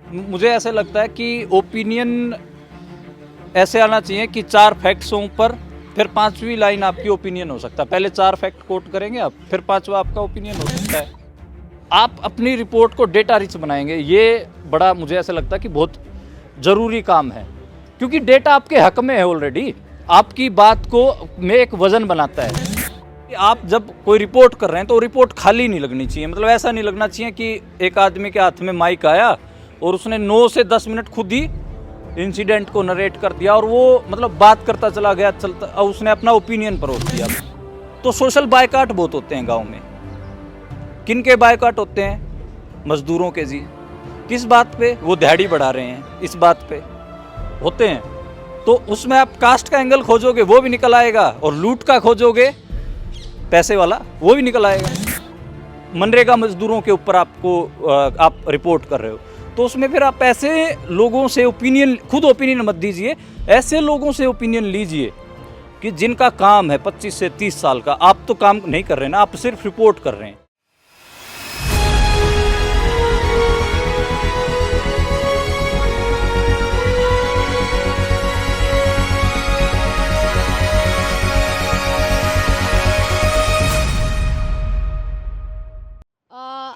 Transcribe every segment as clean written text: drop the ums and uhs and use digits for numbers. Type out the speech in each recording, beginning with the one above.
मुझे ऐसे लगता है कि ओपिनियन ऐसे आना चाहिए कि 4 फैक्ट्स हों ऊपर, फिर 5वीं लाइन आपकी ओपिनियन हो सकता है। पहले 4 फैक्ट कोट करेंगे आप, फिर 5वां आपका ओपिनियन हो सकता है। आप अपनी रिपोर्ट को डेटा रिच बनाएंगे, ये बड़ा मुझे ऐसा लगता है कि बहुत ज़रूरी काम है, क्योंकि डेटा आपके हक में है ऑलरेडी। आपकी बात को में एक वजन बनाता है कि आप जब कोई रिपोर्ट कर रहे हैं तो रिपोर्ट खाली नहीं लगनी चाहिए। मतलब ऐसा नहीं लगना चाहिए कि एक आदमी के हाथ में माइक आया और उसने 9 से 10 मिनट खुद ही इंसिडेंट को नरेट कर दिया और वो मतलब बात करता चला गया, चलता, और उसने अपना ओपिनियन परोस दिया। तो सोशल बायकाट बहुत होते हैं गांव में। किन के बायकाट होते हैं? मजदूरों के जी। किस बात पे? वो दिहाड़ी बढ़ा रहे हैं, इस बात पे होते हैं। तो उसमें आप कास्ट का एंगल खोजोगे वो भी निकल आएगा, और लूट का खोजोगे पैसे वाला वो भी निकल आएगा। मनरेगा मजदूरों के ऊपर आप रिपोर्ट कर रहे हो, तो उसमें फिर आप ऐसे लोगों से खुद ओपिनियन मत दीजिए, ऐसे लोगों से ओपिनियन लीजिए कि जिनका काम है 25 से 30 साल का। आप तो काम नहीं कर रहे ना, आप सिर्फ रिपोर्ट कर रहे हैं।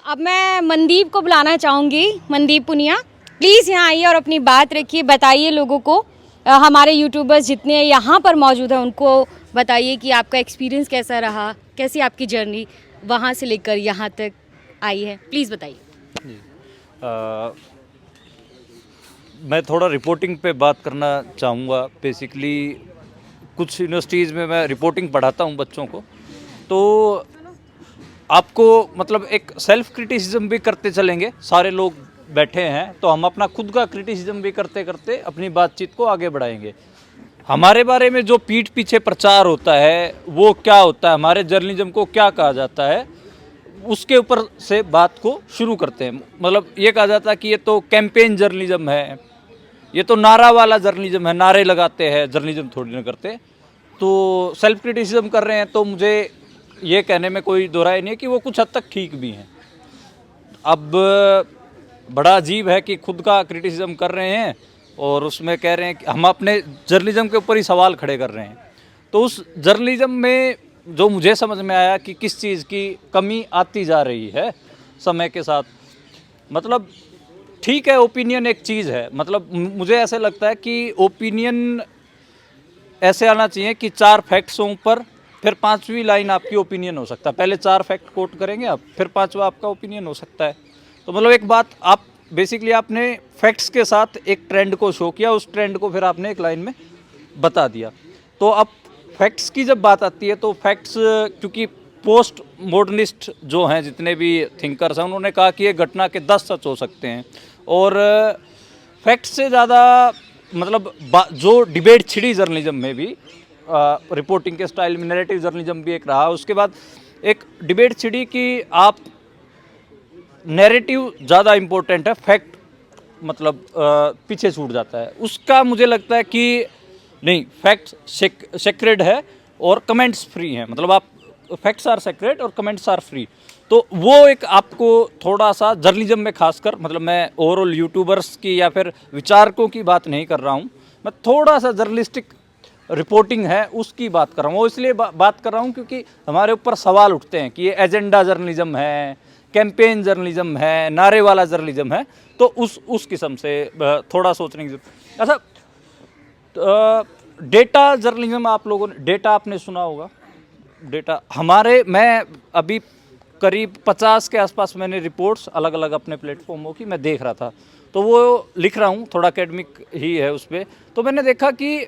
अब मैं मनदीप को बुलाना चाहूँगी। मनदीप पुनिया, प्लीज़ यहाँ आइए और अपनी बात रखिए, बताइए लोगों को, हमारे यूट्यूबर्स जितने यहाँ पर मौजूद हैं उनको बताइए कि आपका एक्सपीरियंस कैसा रहा, कैसी आपकी जर्नी वहाँ से लेकर यहाँ तक आई है, प्लीज़ बताइए। मैं थोड़ा रिपोर्टिंग पे बात करना चाहूँगा। बेसिकली कुछ यूनिवर्सिटीज़ में मैं रिपोर्टिंग पढ़ाता हूँ बच्चों को, तो आपको मतलब एक सेल्फ क्रिटिसिज्म भी करते चलेंगे। सारे लोग बैठे हैं तो हम अपना खुद का क्रिटिसिज्म भी करते करते अपनी बातचीत को आगे बढ़ाएंगे। हमारे बारे में जो पीठ पीछे प्रचार होता है वो क्या होता है, हमारे जर्नलिज्म को क्या कहा जाता है, उसके ऊपर से बात को शुरू करते हैं। मतलब ये कहा जाता है कि ये तो कैंपेन जर्नलिज्म है, ये तो नारा वाला जर्नलिज्म है, नारे लगाते हैं, जर्नलिज्म थोड़ी ना करते। तो सेल्फ क्रिटिसिज्म कर रहे हैं, तो मुझे ये कहने में कोई दो राय नहीं है कि वो कुछ हद तक ठीक भी हैं। अब बड़ा अजीब है कि खुद का क्रिटिसिज्म कर रहे हैं और उसमें कह रहे हैं कि हम अपने जर्नलिज्म के ऊपर ही सवाल खड़े कर रहे हैं। तो उस जर्नलिज्म में जो मुझे समझ में आया कि किस चीज़ की कमी आती जा रही है समय के साथ। मतलब ठीक है, ओपिनियन एक चीज़ है। मतलब मुझे ऐसे लगता है कि ओपिनियन ऐसे आना चाहिए कि 4 फैक्ट्स हों ऊपर, फिर 5वीं लाइन आपकी ओपिनियन हो सकता है। पहले 4 फैक्ट कोट करेंगे आप, फिर 5वां आपका ओपिनियन हो सकता है। तो मतलब एक बात, आप बेसिकली आपने फैक्ट्स के साथ एक ट्रेंड को शो किया, उस ट्रेंड को फिर आपने एक लाइन में बता दिया। तो अब फैक्ट्स की जब बात आती है तो फैक्ट्स, क्योंकि पोस्ट मॉडर्निस्ट जो हैं जितने भी थिंकर्स हैं उन्होंने कहा कि ये घटना के 10 सच हो सकते हैं, और फैक्ट्स से ज़्यादा मतलब जो डिबेट छिड़ी जर्नलिज्म में भी, रिपोर्टिंग के स्टाइल में नैरेटिव जर्नलिज्म भी एक रहा। उसके बाद एक डिबेट छिड़ी कि आप नैरेटिव ज़्यादा इम्पोर्टेंट है, फैक्ट मतलब पीछे छूट जाता है। उसका मुझे लगता है कि नहीं, फैक्ट सेक्रेड है और कमेंट्स फ्री हैं। मतलब आप फैक्ट्स आर सेक्रेड और कमेंट्स आर फ्री। तो वो एक आपको थोड़ा सा जर्नलिज्म में खासकर, मतलब मैं ओवरऑल यूट्यूबर्स की या फिर विचारकों की बात नहीं कर रहा हूँ, मैं थोड़ा सा जर्नलिस्टिक रिपोर्टिंग है उसकी बात कर रहा हूँ। वो इसलिए बात कर रहा हूँ क्योंकि हमारे ऊपर सवाल उठते हैं कि ये एजेंडा जर्नलिज्म है, कैंपेन जर्नलिज्म है, नारे वाला जर्नलिज्म है। तो उस किस्म से थोड़ा सोचने की। अच्छा, डेटा जर्नलिज्म, आप लोगों ने डेटा आपने सुना होगा। डेटा मैं अभी करीब 50 के आसपास मैंने रिपोर्ट्स अलग अलग अपने प्लेटफॉर्मों की मैं देख रहा था, तो वो लिख रहा हूँ, थोड़ा एकेडमिक ही है उस पर। तो मैंने देखा कि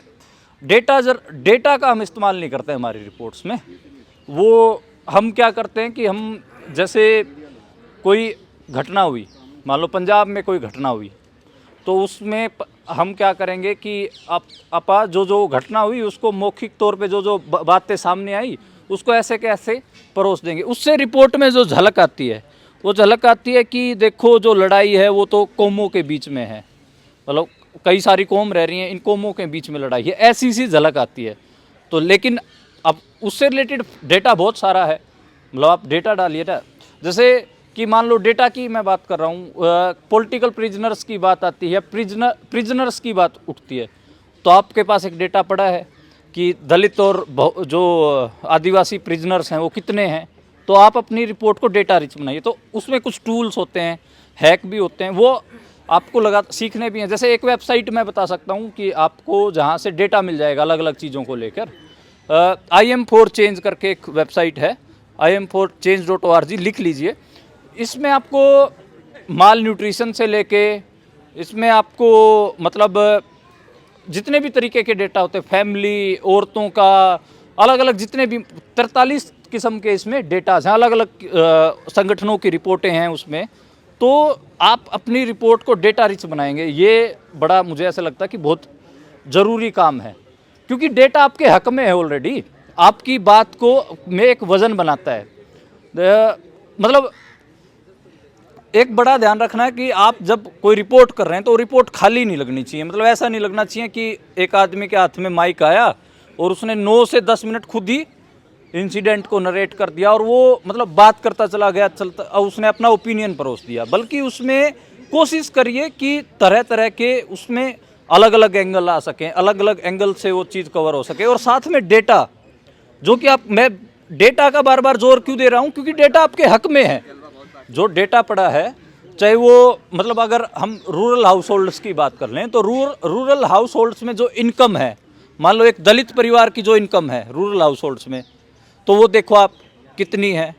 डेटा का हम इस्तेमाल नहीं करते हमारी रिपोर्ट्स में। वो हम क्या करते हैं कि हम जैसे कोई घटना हुई, मान लो पंजाब में कोई घटना हुई, तो उसमें हम क्या करेंगे कि अपा जो घटना हुई उसको मौखिक तौर पे जो बातें सामने आई उसको ऐसे के ऐसे परोस देंगे। उससे रिपोर्ट में जो झलक आती है वो झलक आती है कि देखो जो लड़ाई है वो तो कौमों के बीच में है, मतलब कई सारी कौम रह रही हैं, इन कौमों के बीच में लड़ाई है, ऐसी सी झलक आती है। तो लेकिन अब उससे रिलेटेड डेटा बहुत सारा है। मतलब आप डेटा डालिए ना, जैसे कि मान लो डेटा की मैं बात कर रहा हूँ, पॉलिटिकल प्रिजनर्स की बात आती है, प्रिजनर्स की बात उठती है, तो आपके पास एक डेटा पड़ा है कि दलित और जो आदिवासी प्रिजनर्स हैं वो कितने हैं, तो आप अपनी रिपोर्ट को डेटा रिच बनाइए। तो उसमें कुछ टूल्स होते हैं, हैक भी होते हैं, वो आपको लगा सीखने भी हैं। जैसे एक वेबसाइट मैं बता सकता हूँ कि आपको जहाँ से डेटा मिल जाएगा अलग अलग चीज़ों को लेकर, IM4Change करके एक वेबसाइट है, im4change.org, लिख लीजिए। इसमें आपको माल न्यूट्रिशन से लेके, इसमें आपको मतलब जितने भी तरीके के डेटा होते हैं, फैमिली, औरतों का, अलग अलग जितने भी 43 किस्म के इसमें डेटाज हैं, अलग अलग संगठनों की रिपोर्टें हैं उसमें। तो आप अपनी रिपोर्ट को डेटा रिच बनाएंगे, ये बड़ा मुझे ऐसा लगता है कि बहुत ज़रूरी काम है, क्योंकि डेटा आपके हक में है ऑलरेडी, आपकी बात को में एक वज़न बनाता है। मतलब एक बड़ा ध्यान रखना है कि आप जब कोई रिपोर्ट कर रहे हैं तो रिपोर्ट खाली नहीं लगनी चाहिए। मतलब ऐसा नहीं लगना चाहिए कि एक आदमी के हाथ में माइक आया और उसने 9 से 10 मिनट खुद ही इंसिडेंट को नरेट कर दिया और वो मतलब बात करता चला गया, चलता, और उसने अपना ओपिनियन परोस दिया। बल्कि उसमें कोशिश करिए कि तरह तरह के उसमें अलग अलग एंगल आ सकें, अलग अलग एंगल से वो चीज़ कवर हो सके। और साथ में डेटा, जो कि मैं डेटा का बार बार जोर क्यों दे रहा हूँ, क्योंकि डेटा आपके हक में है। जो डेटा पड़ा है, चाहे वो मतलब अगर हम रूरल हाउस होल्ड्स की बात कर लें, तो रूरल हाउस होल्ड्स में जो इनकम है, मान लो एक दलित परिवार की जो इनकम है रूरल हाउस होल्ड्स में, तो वो देखो आप कितनी है।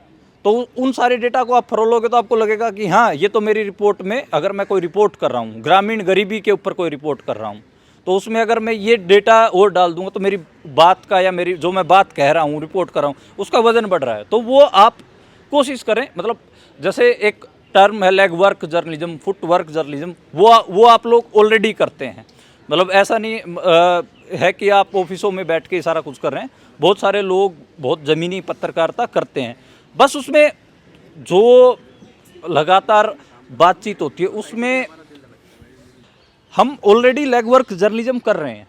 तो उन सारे डेटा को आप फरोलोगे तो आपको लगेगा कि हाँ, ये तो मेरी रिपोर्ट में, अगर मैं कोई रिपोर्ट कर रहा हूँ ग्रामीण गरीबी के ऊपर कोई रिपोर्ट कर रहा हूँ, तो उसमें अगर मैं ये डेटा और डाल दूंगा तो मेरी बात का, या मेरी जो मैं बात कह रहा हूँ, रिपोर्ट कर रहा हूँ, उसका वजन बढ़ रहा है। तो वो आप कोशिश करें, मतलब जैसे एक टर्म है leg work journalism, foot work journalism, वो आप लोग ऑलरेडी करते हैं। मतलब ऐसा नहीं है कि आप ऑफिसों में बैठ के सारा कुछ कर रहे हैं, बहुत सारे लोग बहुत ज़मीनी पत्रकारिता करते हैं। बस उसमें जो लगातार बातचीत होती है उसमें हम ऑलरेडी लेग वर्क जर्नलिज्म कर रहे हैं,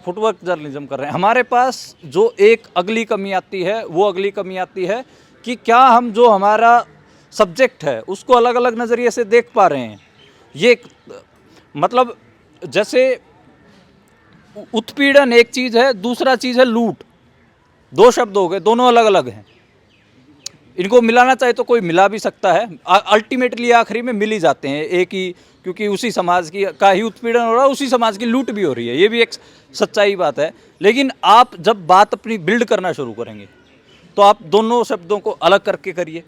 फुटवर्क जर्नलिज्म कर रहे हैं। हमारे पास जो एक अगली कमी आती है, वो अगली कमी आती है कि क्या हम जो हमारा सब्जेक्ट है उसको अलग अलग नज़रिए से देख पा रहे हैं। ये मतलब जैसे उत्पीड़न एक चीज़ है, दूसरा चीज़ है लूट, दो शब्द हो गए, दोनों अलग अलग हैं। इनको मिलाना चाहे तो कोई मिला भी सकता है, अल्टीमेटली आखिरी में मिल ही जाते हैं एक ही, क्योंकि उसी समाज की का ही उत्पीड़न हो रहा है, उसी समाज की लूट भी हो रही है, ये भी एक सच्चाई बात है। लेकिन आप जब बात अपनी बिल्ड करना शुरू करेंगे तो आप दोनों शब्दों को अलग करके करिए।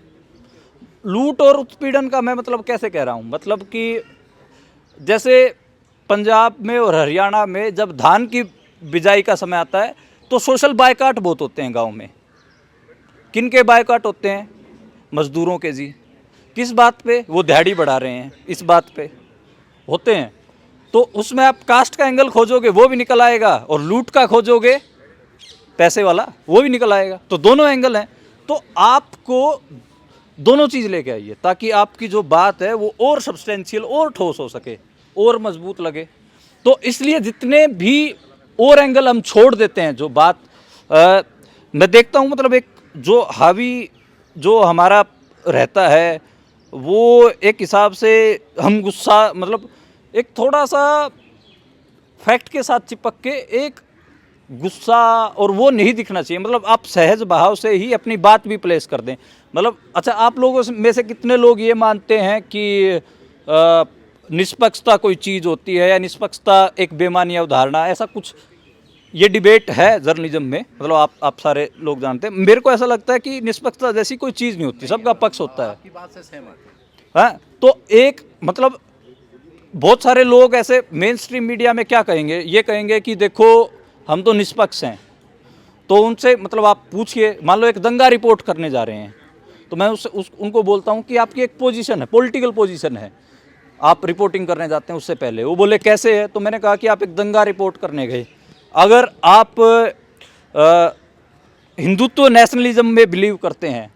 लूट और उत्पीड़न का मैं मतलब कैसे कह रहा हूँ, मतलब कि जैसे पंजाब में और हरियाणा में जब धान की बिजाई का समय आता है तो सोशल बायकाट बहुत होते हैं गांव में। किन के बायकाट होते हैं? मजदूरों के जी। किस बात पे? वो दिहाड़ी बढ़ा रहे हैं, इस बात पे होते हैं। तो उसमें आप कास्ट का एंगल खोजोगे वो भी निकल आएगा, और लूट का खोजोगे पैसे वाला वो भी निकल आएगा। तो दोनों एंगल हैं। तो आपको दोनों चीज़ लेके आइए ताकि आपकी जो बात है वो और सब्सटेंशियल और ठोस हो सके और मजबूत लगे। तो इसलिए जितने भी और एंगल हम छोड़ देते हैं, जो बात मैं देखता हूँ, मतलब एक जो हावी जो हमारा रहता है वो एक हिसाब से हम गुस्सा, मतलब एक थोड़ा सा फैक्ट के साथ चिपक के एक गुस्सा, और वो नहीं दिखना चाहिए। मतलब आप सहज भाव से ही अपनी बात भी प्लेस कर दें। मतलब अच्छा, आप लोगों में से कितने लोग ये मानते हैं कि निष्पक्षता कोई चीज़ होती है, या निष्पक्षता एक बेमानी अवधारणा, ऐसा कुछ ये डिबेट है जर्नलिज्म में। मतलब आप सारे लोग जानते हैं। मेरे को ऐसा लगता है कि निष्पक्षता जैसी कोई चीज़ नहीं होती, सबका पक्ष होता है। आपकी बात से सहमत है। हाँ, तो एक मतलब बहुत सारे लोग ऐसे मेन स्ट्रीम मीडिया में क्या कहेंगे, ये कहेंगे कि देखो हम तो निष्पक्ष हैं। तो उनसे मतलब आप पूछिए, मान लो एक दंगा रिपोर्ट करने जा रहे हैं, तो मैं उनको बोलता हूँ कि आपकी एक पोजीशन है, पॉलिटिकल पोजीशन है, आप रिपोर्टिंग करने जाते हैं उससे पहले। वो बोले कैसे है, तो मैंने कहा कि आप एक दंगा रिपोर्ट करने गए, अगर आप हिंदुत्व नेशनलिज्म में बिलीव करते हैं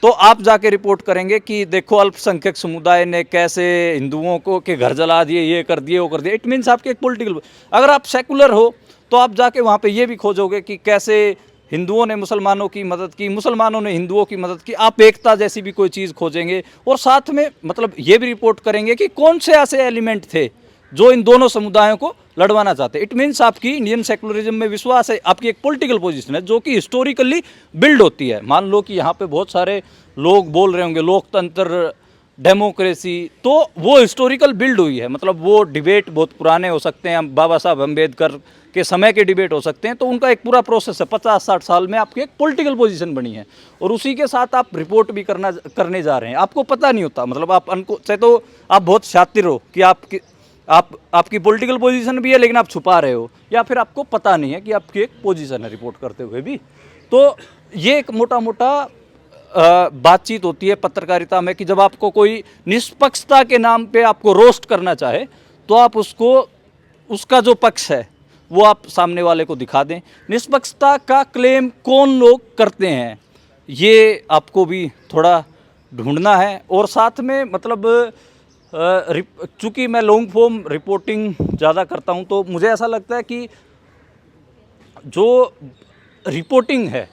तो आप जाके रिपोर्ट करेंगे कि देखो अल्पसंख्यक समुदाय ने कैसे हिंदुओं को के घर जला दिए, ये कर दिए, वो कर दिए। इट मीन्स आपके एक पॉलिटिकल। अगर आप सेकुलर हो तो आप जाके वहाँ पे ये भी खोजोगे कि कैसे हिंदुओं ने मुसलमानों की मदद की, मुसलमानों ने हिंदुओं की मदद की, आप एकता जैसी भी कोई चीज़ खोजेंगे और साथ में मतलब ये भी रिपोर्ट करेंगे कि कौन से ऐसे एलिमेंट थे जो इन दोनों समुदायों को लड़वाना चाहते। इट मीन्स आपकी इंडियन सेकुलरिज्म में विश्वास है, आपकी एक पॉलिटिकल पोजीशन है जो कि हिस्टोरिकली बिल्ड होती है। मान लो कि यहाँ पे बहुत सारे लोग बोल रहे होंगे लोकतंत्र, डेमोक्रेसी, तो वो हिस्टोरिकल बिल्ड हुई है, मतलब वो डिबेट बहुत पुराने हो सकते हैं, बाबा साहब अम्बेडकर के समय के डिबेट हो सकते हैं, तो उनका एक पूरा प्रोसेस है। 50-60 साल में आपकी एक पॉलिटिकल पोजीशन बनी है और उसी के साथ आप रिपोर्ट भी करने जा रहे हैं। आपको पता नहीं होता, मतलब आप चाहे तो आप बहुत शातिर हो कि आपकी पॉलिटिकल पोजीशन भी है लेकिन आप छुपा रहे हो, या फिर आपको पता नहीं है कि आपकी एक पोजीशन है रिपोर्ट करते हुए भी। तो ये एक मोटा मोटा बातचीत होती है पत्रकारिता में कि जब आपको कोई निष्पक्षता के नाम पे आपको रोस्ट करना चाहे तो आप उसका जो पक्ष है वो आप सामने वाले को दिखा दें। निष्पक्षता का क्लेम कौन लोग करते हैं ये आपको भी थोड़ा ढूंढना है। और साथ में मतलब चूँकि मैं लॉन्ग फॉर्म रिपोर्टिंग ज़्यादा करता हूँ तो मुझे ऐसा लगता है कि जो रिपोर्टिंग है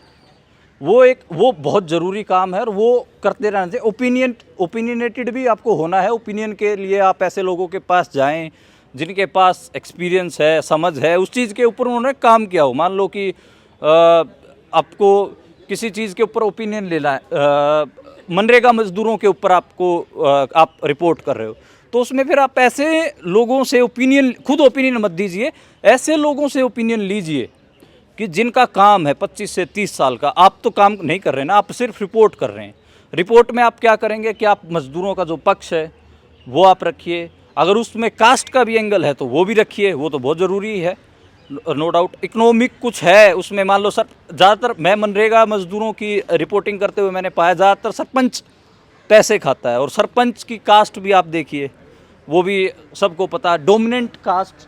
वो बहुत ज़रूरी काम है और वो करते रहना चाहिए। ओपिनियनेटेड भी आपको होना है। ओपिनियन के लिए आप ऐसे लोगों के पास जाएं जिनके पास एक्सपीरियंस है, समझ है, उस चीज़ के ऊपर उन्होंने काम किया हो। मान लो कि आपको किसी चीज़ के ऊपर ओपिनियन लेना है, मनरेगा मजदूरों के ऊपर आप रिपोर्ट कर रहे हो, तो उसमें फिर आप ऐसे लोगों से खुद ओपिनियन मत दीजिए, ऐसे लोगों से ओपिनियन लीजिए कि जिनका काम है 25 से 30 साल का। आप तो काम नहीं कर रहे ना, आप सिर्फ रिपोर्ट कर रहे हैं। रिपोर्ट में आप क्या करेंगे कि आप मजदूरों का जो पक्ष है वो आप रखिए, अगर उसमें कास्ट का भी एंगल है तो वो भी रखिए, वो तो बहुत ज़रूरी है, नो डाउट। इकोनॉमिक कुछ है उसमें, मान लो सर ज़्यादातर मैं मनरेगा मजदूरों की रिपोर्टिंग करते हुए मैंने पाया ज़्यादातर सरपंच पैसे खाता है, और सरपंच की कास्ट भी आप देखिए, वो भी सबको पता है, डोमिनेंट कास्ट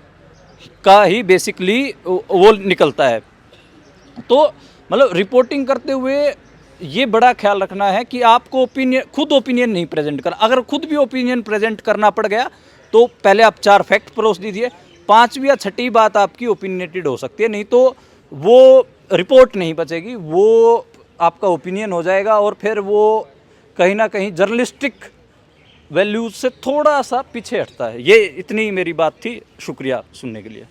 का ही बेसिकली वो निकलता है। तो मतलब रिपोर्टिंग करते हुए ये बड़ा ख्याल रखना है कि आपको खुद ओपिनियन नहीं प्रेजेंट करना। अगर खुद भी ओपिनियन प्रेजेंट करना पड़ गया तो पहले आप 4 फैक्ट परोस दीजिए, 5वीं या 6ठी बात आपकी ओपिनियनेटेड हो सकती है, नहीं तो वो रिपोर्ट नहीं बचेगी, वो आपका ओपिनियन हो जाएगा और फिर वो कहीं ना कहीं जर्नलिस्टिक वैल्यूज से थोड़ा सा पीछे हटता है। ये इतनी मेरी बात थी, शुक्रिया सुनने के लिए।